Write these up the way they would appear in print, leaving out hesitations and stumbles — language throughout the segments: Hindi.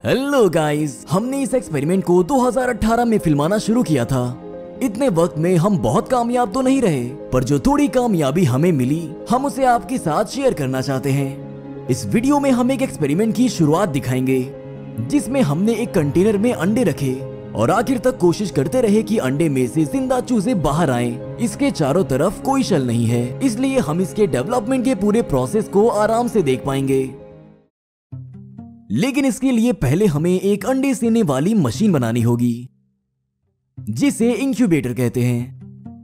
हेलो गाइस, हमने इस एक्सपेरिमेंट को 2018 में फिल्माना शुरू किया था। इतने वक्त में हम बहुत कामयाब तो नहीं रहे, पर जो थोड़ी कामयाबी हमें मिली हम उसे आपके साथ शेयर करना चाहते हैं। इस वीडियो में हम एक एक्सपेरिमेंट की शुरुआत दिखाएंगे जिसमें हमने एक कंटेनर में अंडे रखे और आखिर तक कोशिश करते रहे कि अंडे में से जिंदा चूजे बाहर आएं। इसके चारों तरफ कोई शल नहीं है, इसलिए हम इसके डेवलपमेंट के पूरे प्रोसेस को आराम से देख पाएंगे। लेकिन इसके लिए पहले हमें एक अंडे सेने वाली मशीन बनानी होगी जिसे इंक्यूबेटर कहते हैं।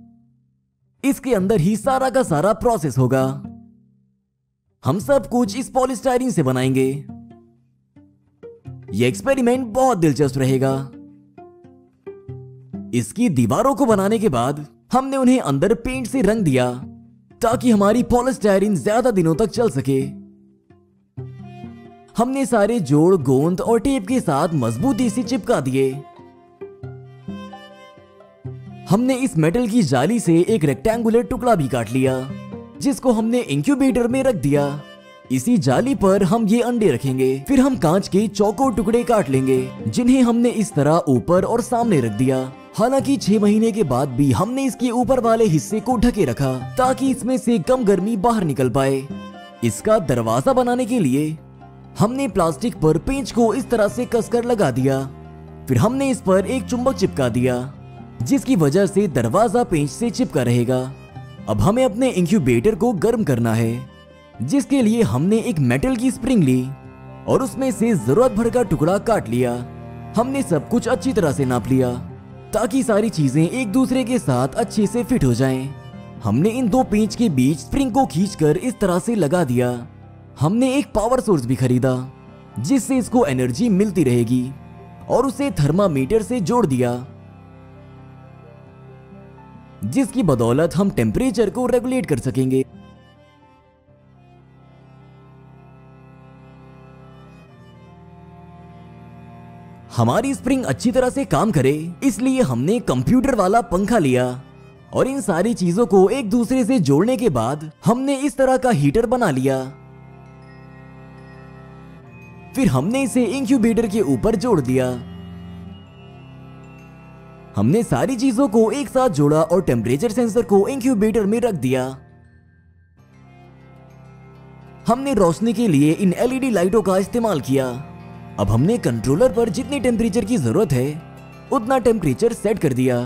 इसके अंदर ही सारा का सारा प्रोसेस होगा। हम सब कुछ इस पॉलीस्टाइरीन से बनाएंगे। यह एक्सपेरिमेंट बहुत दिलचस्प रहेगा। इसकी दीवारों को बनाने के बाद हमने उन्हें अंदर पेंट से रंग दिया ताकि हमारी पॉलीस्टाइरीन ज्यादा दिनों तक चल सके। हमने सारे जोड़ गोंद और टेप के साथ मजबूती से चिपका दिए। हमने इस मेटल की जाली से एक रेक्टेंगुलर टुकड़ा भी काट लिया जिसको हमने इंक्यूबेटर में रख दिया। इसी जाली पर हम ये अंडे रखेंगे। फिर हम कांच के चौकोर टुकड़े काट लेंगे जिन्हें हमने इस तरह ऊपर और सामने रख दिया। हालांकि 6 महीने के बाद भी हमने इसके ऊपर वाले हिस्से को ढके रखा ताकि इसमें से कम गर्मी बाहर निकल पाए। इसका दरवाजा बनाने के लिए हमने प्लास्टिक पर पेंच को इस तरह से कसकर लगा दिया। फिर हमने इस पर एक चुंबक चिपका दिया जिसकी वजह से दरवाजा पेंच से चिपका रहेगा। अब हमें अपने इंक्यूबेटर को गर्म करना है, जिसके लिए हमने एक मेटल की स्प्रिंग ली और उसमें से जरूरत भर का टुकड़ा काट लिया। हमने सब कुछ अच्छी तरह से नाप लिया ताकि सारी चीजें एक दूसरे के साथ अच्छे से फिट हो जाएं। हमने इन दो पेंच के बीच स्प्रिंग को खींचकर इस तरह से लगा दिया। हमने एक पावर सोर्स भी खरीदा जिससे इसको एनर्जी मिलती रहेगी और उसे थर्मामीटर से जोड़ दिया, जिसकी बदौलत हम टेम्परेचर को रेगुलेट कर सकेंगे। हमारी स्प्रिंग अच्छी तरह से काम करे इसलिए हमने कंप्यूटर वाला पंखा लिया और इन सारी चीजों को एक दूसरे से जोड़ने के बाद हमने इस तरह का हीटर बना लिया। फिर हमने इसे इंक्यूबेटर के ऊपर जोड़ दिया। हमने सारी चीजों को एक साथ जोड़ा और टेम्परेचर सेंसर को इंक्यूबेटर में रख दिया। हमने रोशनी के लिए इन एलईडी लाइटों का इस्तेमाल किया। अब हमने कंट्रोलर पर जितनी टेम्परेचर की जरूरत है उतना टेम्परेचर सेट कर दिया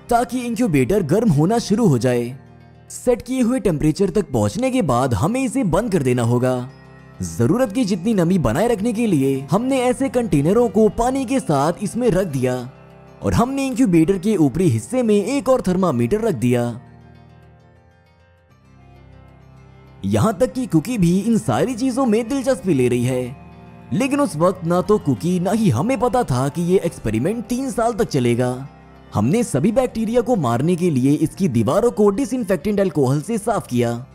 ताकि इंक्यूबेटर गर्म होना शुरू हो जाए। सेट किए हुए टेम्परेचर तक पहुंचने के बाद हमें इसे बंद कर देना होगा। जरूरत की जितनी नमी बनाए रखने के लिए हमने ऐसे कंटेनरों को पानी के साथ इसमें रख दिया और हमने इंक्यूबेटर के ऊपरी हिस्से में एक और थर्मामीटर रख दिया। यहां तक कि कुकी भी इन सारी चीजों में दिलचस्पी ले रही है। लेकिन उस वक्त ना तो कुकी ना ही हमें पता था कि ये एक्सपेरिमेंट 3 साल तक चलेगा। हमने सभी बैक्टीरिया को मारने के लिए इसकी दीवारों को डिसइंफेक्टेंट अल्कोहल से साफ किया।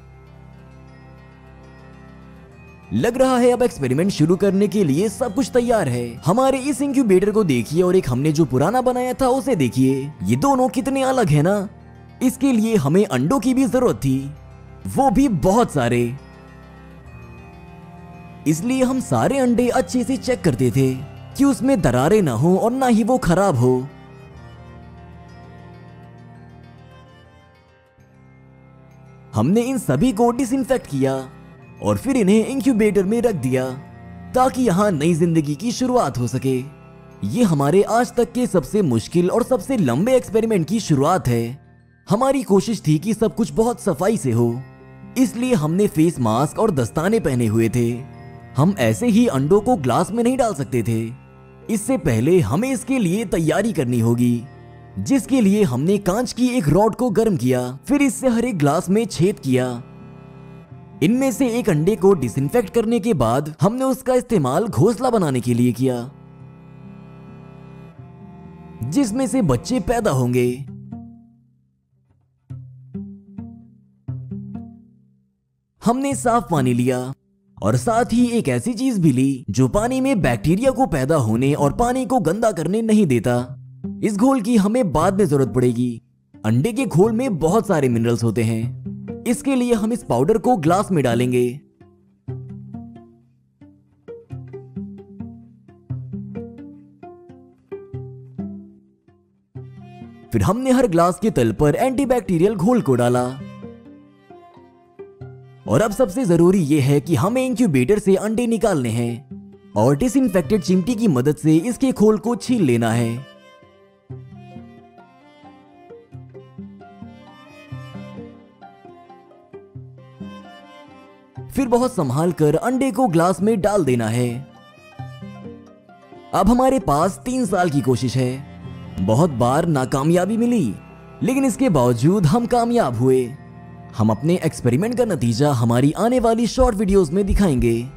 लग रहा है अब एक्सपेरिमेंट शुरू करने के लिए सब कुछ तैयार है। हमारे इस इंक्यूबेटर को देखिए और एक हमने जो पुराना बनाया था उसे देखिए। ये दोनों कितने अलग हैं ना। इसके लिए हमें अंडों की भी जरूरत थी, वो भी बहुत सारे। इसलिए हम सारे अंडे अच्छे से चेक करते थे कि उसमें दरारें ना हो और ना ही वो खराब हो। हमने इन सभी को डिसइंफेक्ट किया और फिर इन्हें इंक्यूबेटर में रख दिया ताकि यहां नई जिंदगी की शुरुआत हो सके। ये हमारे आज तक के सबसे मुश्किल और सबसे लंबे एक्सपेरिमेंट की शुरुआत है। हमारी कोशिश थी कि सब कुछ बहुत सफाई से हो, इसलिए हमने फेस मास्क और दस्ताने पहने हुए थे। हम ऐसे ही अंडों को ग्लास में नहीं डाल सकते थे। इससे पहले हमें इसके लिए तैयारी करनी होगी, जिसके लिए हमने कांच की एक रॉड को गर्म किया। फिर इससे हर एक ग्लास में छेद किया। इनमें से एक अंडे को डिसइंफेक्ट करने के बाद हमने उसका इस्तेमाल घोंसला बनाने के लिए किया, जिसमें से बच्चे पैदा होंगे। हमने साफ पानी लिया और साथ ही एक ऐसी चीज भी ली जो पानी में बैक्टीरिया को पैदा होने और पानी को गंदा करने नहीं देता। इस घोल की हमें बाद में जरूरत पड़ेगी। अंडे के घोल में बहुत सारे मिनरल्स होते हैं। इसके लिए हम इस पाउडर को ग्लास में डालेंगे। फिर हमने हर ग्लास के तल पर एंटीबैक्टीरियल घोल को डाला। और अब सबसे जरूरी यह है कि हमें इंक्यूबेटर से अंडे निकालने हैं और डिसइंफेक्टेड चिमटी की मदद से इसके खोल को छील लेना है। फिर बहुत संभाल कर अंडे को ग्लास में डाल देना है। अब हमारे पास 3 साल की कोशिश है। बहुत बार नाकामयाबी मिली, लेकिन इसके बावजूद हम कामयाब हुए। हम अपने एक्सपेरिमेंट का नतीजा हमारी आने वाली शॉर्ट वीडियोस में दिखाएंगे।